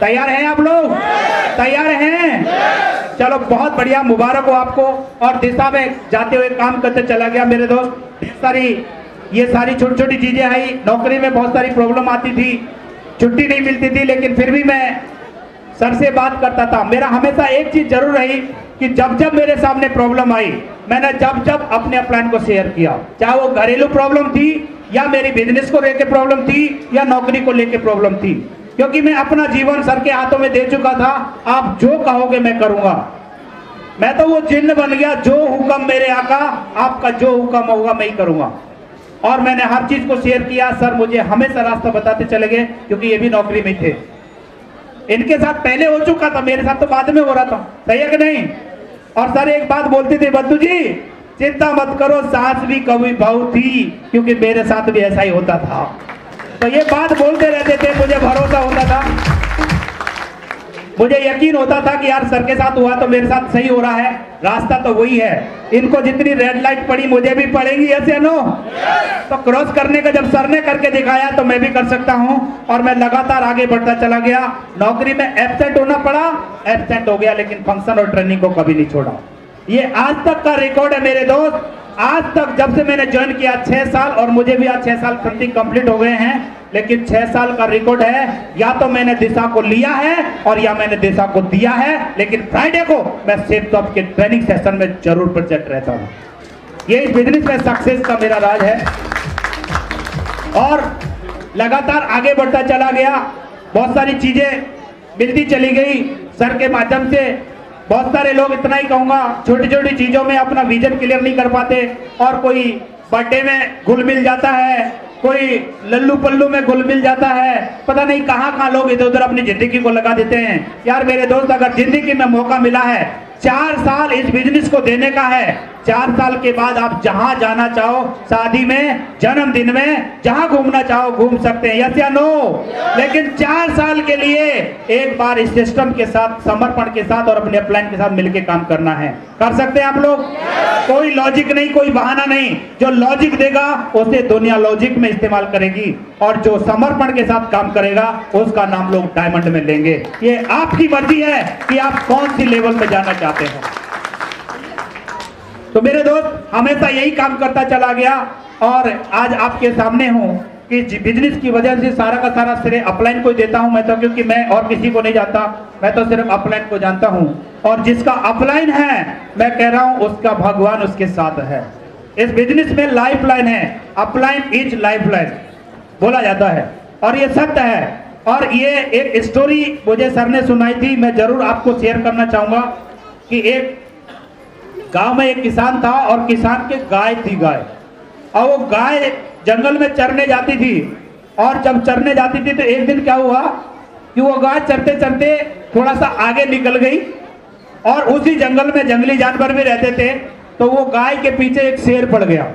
तैयार हैं आप लोग? तैयार हैं? चलो बहुत बढ़िया, मुबारक हो आपको। और दिशा में जाते हुए काम करते चला गया मेरे दोस्त। ये सारी छोटी छोटी चीजें आई। नौकरी में बहुत सारी प्रॉब्लम आती थी, छुट्टी नहीं मिलती थी, लेकिन फिर भी मैं सर से बात करता था। मेरा हमेशा एक चीज जरूर रही कि जब जब मेरे सामने प्रॉब्लम आई, मैंने जब जब अपने अपलाइन को शेयर किया, चाहे वो घरेलू प्रॉब्लम थी या मेरी बिजनेस को लेकर प्रॉब्लम थी या नौकरी को लेकर प्रॉब्लम थी, क्योंकि मैं अपना जीवन सर के हाथों में दे चुका था। आप जो कहोगे मैं करूंगा। मैं तो वो जिन्न बन गया, जो हुक्म मेरे आका, आपका जो हुक्म होगा मैं ही करूंगा। और मैंने हर चीज को शेयर किया। सर मुझे हमेशा रास्ता बताते चले गए, क्योंकि ये भी नौकरी में थे। इनके साथ पहले हो चुका था, मेरे साथ तो बाद में हो रहा था। सही है कि नहीं? और सर एक बात बोलते थे, बद्दू जी चिंता मत करो, सास भी कभी बहू थी, क्योंकि मेरे साथ भी ऐसा ही होता था। तो ये बात बोलते रहते थे, मुझे भरोसा होता था, मुझे यकीन होता था कि यार सर के साथ हुआ तो मेरे साथ सही हो रहा है, रास्ता तो वही है। इनको जितनी रेड लाइट पड़ी मुझे भी पड़ेगी, ऐसे नो? तो क्रॉस करने का जब सर ने करके दिखाया तो मैं भी कर सकता हूं। और मैं लगातार आगे बढ़ता चला गया। नौकरी में एब्सेंट होना पड़ा, एब्सेंट हो गया, लेकिन फंक्शन और ट्रेनिंग को कभी नहीं छोड़ा। ये आज तक का रिकॉर्ड है मेरे दोस्त। आज तक जब से मैंने ज्वाइन किया 6 साल, और मुझे भी आज 6 साल समथिंग कंप्लीट हो गए हैं, लेकिन 6 साल का रिकॉर्ड है। या तो मैंने दिशा को लिया है और या मैंने दिशा को दिया है, लेकिन फ्राइडे को मैं सेफ टॉप के ट्रेनिंग सेशन में जरूर प्रेजेंट रहता हूं। ये इस बिजनेस में सक्सेस का मेरा राज है। और लगातार आगे बढ़ता चला गया, बहुत सारी चीजें मिलती चली गई सर के माध्यम से। बहुत सारे लोग, इतना ही कहूंगा, छोटी छोटी चीजों में अपना विजन क्लियर नहीं कर पाते, और कोई बर्थडे में घुल मिल जाता है, कोई लल्लू पल्लू में घुल मिल जाता है, पता नहीं कहां लोग इधर उधर अपनी जिंदगी को लगा देते हैं। यार मेरे दोस्त, अगर जिंदगी में मौका मिला है, 4 साल इस बिजनेस को देने का है, 4 साल के बाद आप जहां जाना चाहो, शादी में, जन्मदिन में, जहां घूमना चाहो घूम सकते हैं, यस या नो? लेकिन 4 साल के लिए एक बार इस सिस्टम के साथ, समर्पण के साथ और अपने प्लान के साथ मिलकर काम करना है। कर सकते हैं आप लोग? कोई लॉजिक नहीं, कोई बहाना नहीं। जो लॉजिक देगा उसे दुनिया लॉजिक में इस्तेमाल करेगी, और जो समर्पण के साथ काम करेगा उसका नाम लोग डायमंड में लेंगे। ये आपकी मर्जी है कि आप कौन सी लेवल में जाना चाहते हैं। तो मेरे दोस्त, हमेशा यही काम करता चला गया, और आज आपके सामने हूं कि बिजनेस की वजह से सारा का सारा श्रेय अपलाइन को देता हूं मैं तो, क्योंकि मैं और किसी को नहीं जानता, मैं तो सिर्फ अपलाइन को जानता हूं। और जिसका अपलाइन है, मैं कह रहा हूं, उसका भगवान उसके साथ है। इस बिजनेस में लाइफ लाइन है, अपलाइन इज लाइफ लाइन बोला जाता है, और ये सत्य है। और ये एक स्टोरी मुझे सर ने सुनाई थी, मैं जरूर आपको शेयर करना चाहूंगा। कि एक गांव में एक किसान था, और किसान के गाय थी गाय, और वो गाय जंगल में चरने जाती थी। और जब चरने जाती थी तो एक दिन क्या हुआ कि वो गाय चरते चरते थोड़ा सा आगे निकल गई, और उसी जंगल में जंगली जानवर भी रहते थे। तो वो गाय के पीछे एक शेर पड़ गया।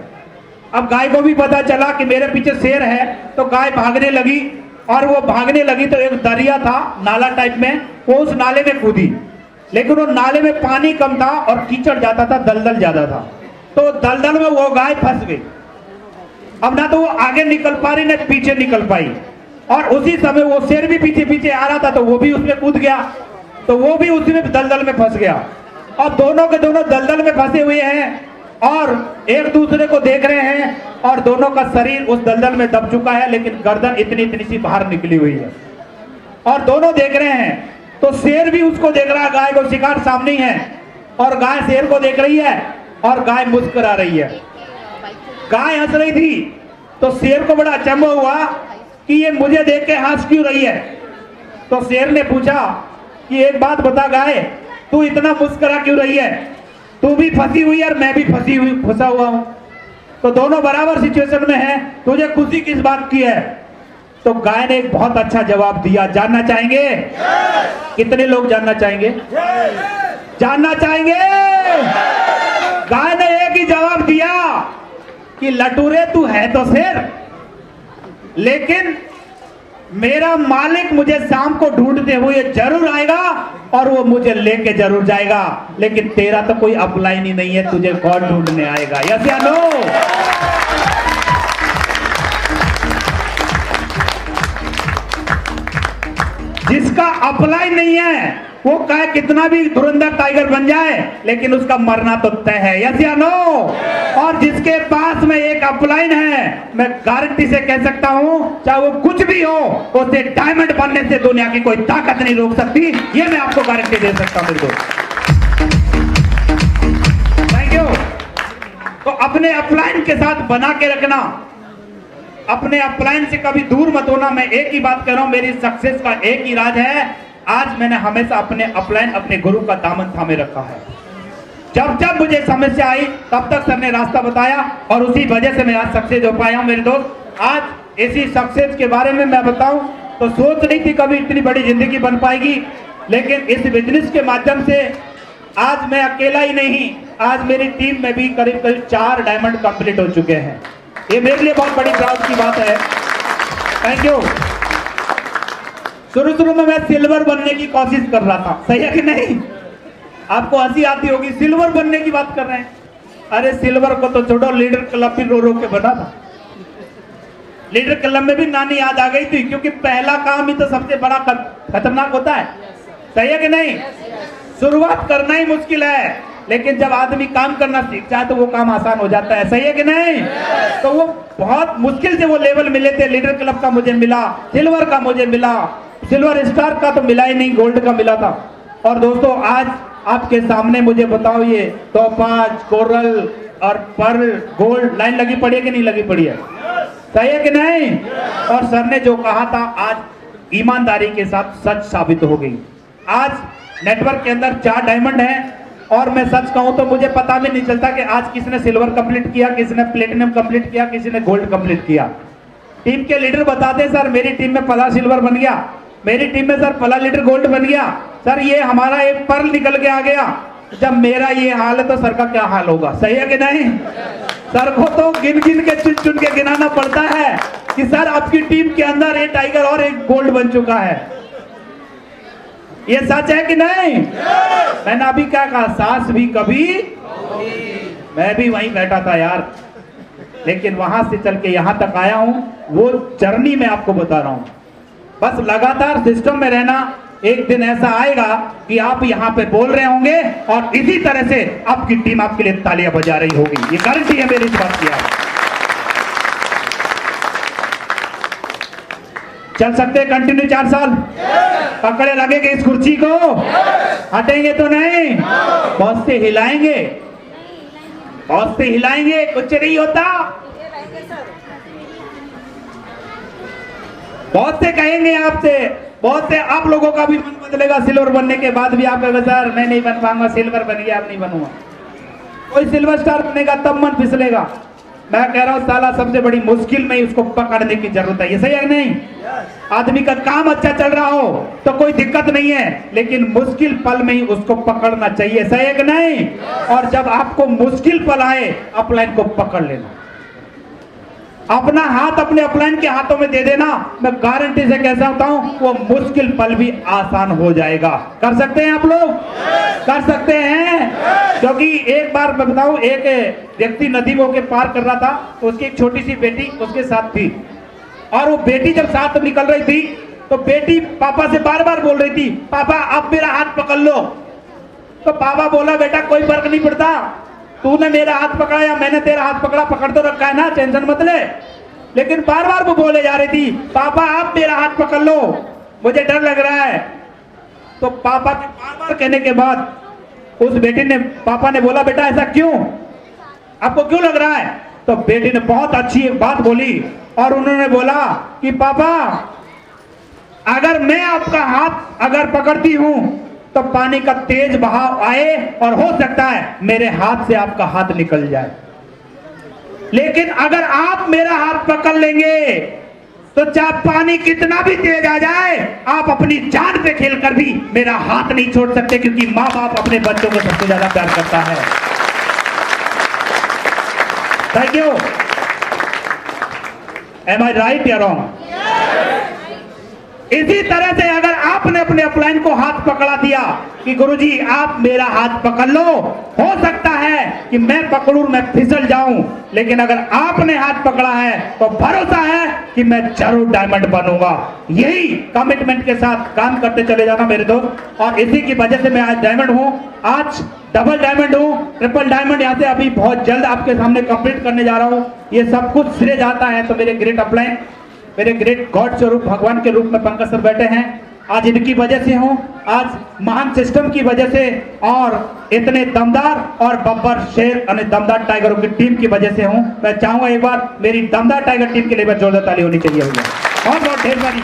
अब गाय को भी पता चला कि मेरे पीछे शेर है, तो गाय भागने लगी। और वो भागने लगी तो एक दरिया था, नाला टाइप में, वो उस नाले में कूदी। लेकिन वो नाले में पानी कम था और कीचड़ ज्यादा था, दलदल ज्यादा था। तो दलदल में वो गाय फंस गई। अब ना तो वो आगे निकल पा रही, ना पीछे निकल पाई। और उसी समय वो शेर भी पीछे पीछे आ रहा था, तो वो भी उसमें कूद गया, तो वो भी उसमें दलदल में फंस गया। और दोनों के दोनों दलदल में फंसे हुए हैं, और एक दूसरे को देख रहे हैं, और दोनों का शरीर उस दलदल में दब चुका है, लेकिन गर्दन इतनी इतनी सी बाहर निकली हुई है, और दोनों देख रहे हैं। तो शेर भी उसको देख रहा है, गाय को, शिकार सामने है, और गाय शेर को देख रही है, और गाय मुस्कुरा रही है। गाय हंस रही थी, तो शेर को बड़ा अचंभा हुआ कि ये मुझे देख के हंस क्यों रही है। तो शेर ने पूछा कि एक बात बता गाय, तू इतना मुस्कुरा क्यों रही है? तू भी फंसी हुई है और मैं भी फंसा हुआ हूं, तो दोनों बराबर सिचुएशन में हैं, तुझे खुशी किस बात की है? तो गाय ने एक बहुत अच्छा जवाब दिया। जानना चाहेंगे? कितने लोग जानना चाहेंगे? जानना चाहेंगे? गाय ने एक ही जवाब दिया कि लटूरे तू है तो शेर, लेकिन मेरा मालिक मुझे शाम को ढूंढते हुए जरूर आएगा, और वो मुझे लेके जरूर जाएगा। लेकिन तेरा तो कोई अपलाइन ही नहीं है, तुझे कौन ढूंढने आएगा? यस या नो? जिसका अपलाइन नहीं है वो कहे कितना भी धुरंधर टाइगर बन जाए लेकिन उसका मरना तो तय है, यस या नो। और जिसके पास में एक अपलाइन है, मैं गारंटी से कह सकता हूं चाहे वो कुछ भी हो, उसे डायमंड बनने से दुनिया की कोई ताकत नहीं रोक सकती, ये मैं आपको गारंटी दे सकता हूं। Thank you. तो अपने अपलाइन के साथ बना के रखना, अपने अपलाइन से कभी दूर मत होना। मैं एक ही बात कर रहा हूं, मेरी सक्सेस का एक ही राज है, आज मैंने हमेशा अपने अपलाइन अपने गुरु का दामन थामे रखा है। जब जब मुझे समस्या आई तब तक सर ने रास्ता बताया और उसी वजह से मैं आज सक्सेस हो पाया हूं। मेरे दोस्त, आज इसी सक्सेस के बारे में मैं बताऊं तो सोच नहीं थी कभी इतनी बड़ी जिंदगी बन पाएगी, लेकिन इस बिजनेस के माध्यम से आज मैं अकेला ही नहीं, आज मेरी टीम में भी करीब करीब 4 डायमंड कंप्लीट हो चुके हैं। ये मेरे लिए बहुत बड़ी प्राउड की बात है। Thank you. शुरू में मैं सिल्वर बनने की कोशिश कर रहा था, सही है कि नहीं? आपको हंसी आती होगी, सिल्वर बनने की बात कर रहे हैं। अरे सिल्वर को तो छोड़ो, लीडर क्लब भी रो के बना था। लीडर क्लब में भी नानी याद आ गई थी, क्योंकि पहला काम ही तो सबसे बड़ा खतरनाक होता है, सही है कि नहीं? शुरुआत करना ही मुश्किल है, लेकिन जब आदमी काम करना सीख जाए तो वो काम आसान हो जाता है, सही है कि नहीं? तो वो बहुत मुश्किल से वो लेवल मिले थे। लीडर क्लब का मुझे मिला, सिल्वर का मुझे मिला, सिल्वर स्टार का तो मिला ही नहीं, गोल्ड का मिला था। और दोस्तों आज आपके सामने मुझे बताओ, ये टोपाज, कोरल और पर्ल, गोल्ड लाइन लगी पड़ी है कि नहीं लगी पड़ी है, सही है कि नहीं? और सर ने जो कहा था आज ईमानदारी के साथ सच साबित हो गई। आज नेटवर्क के अंदर 4 डायमंड हैं और मैं सच कहूं तो मुझे पता भी नहीं चलता कि आज किसने सिल्वर कंप्लीट किया, किसने प्लेटिनम कंप्लीट किया, किसी ने गोल्ड कंप्लीट किया। टीम के लीडर बताते सर मेरी टीम में पला सिल्वर बन गया, मेरी टीम में सर पला लीडर गोल्ड बन गया, सर ये हमारा एक पर्ल निकल के आ गया। जब मेरा ये हाल है तो सर का क्या हाल होगा, सही है कि नहीं? सर को तो गिन गिन के चुन चुन के गिनाना पड़ता है कि सर आपकी टीम के अंदर एक टाइगर और एक गोल्ड बन चुका है। ये सच है कि नहीं? मैंने अभी क्या कहा, सास भी कभी, मैं भी वहीं बैठा था यार, लेकिन वहां से चल के यहां तक आया हूं। वो जर्नी में आपको बता रहा हूं, बस लगातार सिस्टम में रहना। एक दिन ऐसा आएगा कि आप यहां पे बोल रहे होंगे और इसी तरह से आपकी टीम आपके लिए तालियां बजा रही होगी, ये गारंटी है मेरी इस बात की। आप चल सकते हैं कंटिन्यू 4 साल, पकड़े लगेंगे इस कुर्सी को, हटेंगे तो नहीं, बहुत से हिलाएंगे, बहुत से हिलाएंगे, कुछ नहीं होता। बहुत से कहेंगे आपसे, बहुत से आप लोगों का भी मन बदलेगा सिल्वर बनने के बाद भी। आप कहेंगे सर मैं नहीं बन पाऊंगा, सिल्वर बन गया अब नहीं बनूंगा। कोई सिल्वर स्टार बनेगा तब मन फिसलेगा। मैं कह रहा हूं साला सबसे बड़ी मुश्किल में ही उसको पकड़ने की जरूरत है, ये सही है नहीं? आदमी का काम अच्छा चल रहा हो तो कोई दिक्कत नहीं है, लेकिन मुश्किल पल में ही उसको पकड़ना चाहिए, सही है कि नहीं? और जब आपको मुश्किल पल आए अपलाइन को पकड़ लेना, अपना हाथ अपने अपलाइन के हाथों में दे देना। मैं गारंटी से कह सकता हूं वो मुश्किल पल भी आसान हो जाएगा। कर सकते हैं आप लोग? कर सकते हैं? क्योंकि एक बार मैं बताऊं, एक व्यक्ति नदी में होकर पार कर रहा था, तो उसकी एक छोटी सी बेटी उसके साथ थी, और वो बेटी जब साथ निकल रही थी तो बेटी पापा से बार बार बोल रही थी, पापा आप मेरा हाथ पकड़ लो। तो पापा बोला बेटा कोई फर्क नहीं पड़ता, तूने मेरा हाथ पकड़ा या मैंने तेरा हाथ पकड़ा, पकड़ तो रखा है ना, टेंशन मत ले। लेकिन बार बार वो बोले जा रही थी, पापा आप मेरा हाथ पकड़ लो, मुझे डर लग रहा है। तो पापा के बार बार कहने के बाद उस बेटी ने, पापा ने बोला बेटा ऐसा क्यों, आपको क्यों लग रहा है? तो बेटी ने बहुत अच्छी एक बात बोली और उन्होंने बोला कि पापा अगर मैं आपका हाथ अगर पकड़ती हूं तो पानी का तेज बहाव आए और हो सकता है मेरे हाथ से आपका हाथ निकल जाए, लेकिन अगर आप मेरा हाथ पकड़ लेंगे तो चाहे पानी कितना भी तेज आ जाए आप अपनी जान पे खेलकर भी मेरा हाथ नहीं छोड़ सकते, क्योंकि माँ बाप अपने बच्चों को सबसे ज्यादा प्यार करता है। Thank you. Am I right या रॉन्ग? इसी तरह से अगर आपने अपने अपलाइन को हाथ पकड़ा दिया कि गुरुजी आप मेरा हाथ पकड़ लो, हो सकता है कि मैं पकड़ूं, मैं फिसल जाऊं, लेकिन अगर आपने हाथ पकड़ा है तो भरोसा है कि मैं जरूर डायमंड बनूंगा। यही कमिटमेंट के साथ काम करते चले जाना मेरे दोस्त, और इसी की वजह से मैं आज डायमंड हूं, आज डबल डायमंड हूं, ट्रिपल डायमंड यहाँ से अभी बहुत जल्द आपके सामने कंप्लीट करने जा रहा हूं। ये सब कुछ श्रेय जाता है तो मेरे ग्रेट अपलाइन, मेरे ग्रेट गॉड स्वरूप भगवान के रूप में पंकज सर बैठे हैं, आज इनकी वजह से हूं, आज महान सिस्टम की वजह से, और इतने दमदार और बब्बर शेर और दमदार टाइगरों की टीम की वजह से हूं। मैं चाहूंगा एक बार मेरी दमदार टाइगर टीम के लिए जोरदार ताली होनी चाहिए भैया। बहुत बहुत ढेर सारी